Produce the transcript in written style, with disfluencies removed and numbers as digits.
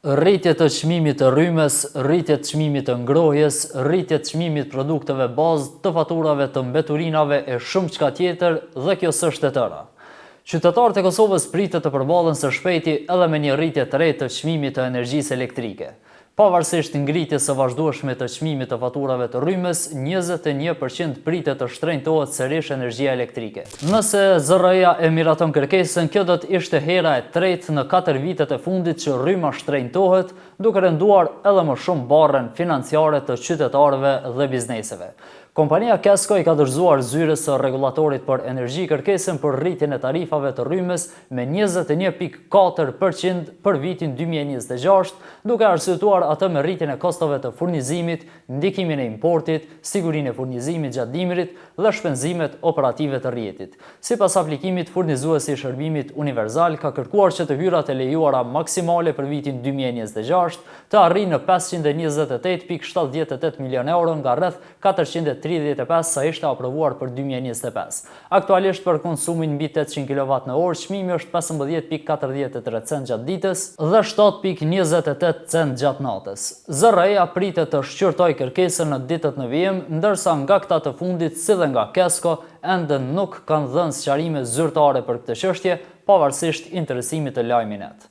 Rritje të çmimit të rrymës, rritje të çmimit të ngrohjes, rritje të çmimit të produkteve bazë, të faturave të mbeturinave e shumë çka tjetër, dhe kjo s'është e tëra. Qytetarët e Kosovës pritet të përballen së shpejti edhe me një rritje të re të çmimit të energjisë elektrike. Pavarësisht ngritjes së vazhdueshme të çmimit të faturave të rrymës, 21% pritet të shtrenjtohet sërish energjia elektrike. Nëse ZRE-ja e miraton kërkesën, kjo do të ishte hera e tretë në 4 vitet e fundit që rryma shtrenjtohet, duke rënduar edhe më shumë barrën financiare të qytetarëve dhe bizneseve. Kompania Kesko i ka dorëzuar zyrës së rregullatorit për energji kërkesën për rritjen e tarifave të rrymës me 21.4% për vitin 2026, duke arsyetuar atë me rritjen e kostove të furnizimit, ndikimin e importit, sigurinë e furnizimit gjatë dimrit dhe shpenzimet operative të rrjetit. Sipas aplikimit, furnizuesi i shërbimit universal ka kërkuar që të hyrat e lejuara maksimale për vitin 2026 të arrijnë në 528.78 milion euro nga rreth 435 sa ishte aprovuar për 2025. Aktualisht për konsumin mbi 800 kWh, çmimi është 15.43 cent gjatë ditës dhe 7.28 cent gjatë natës. ZRE-ja pritet të shqyrtojë kërkesën në ditët në vijim, ndërsa nga këta të fundit, si dhe nga Kesko, ende nuk kanë dhënë sqarime zyrtare për këtë çështje, pavarësisht interesimit të lajmit net.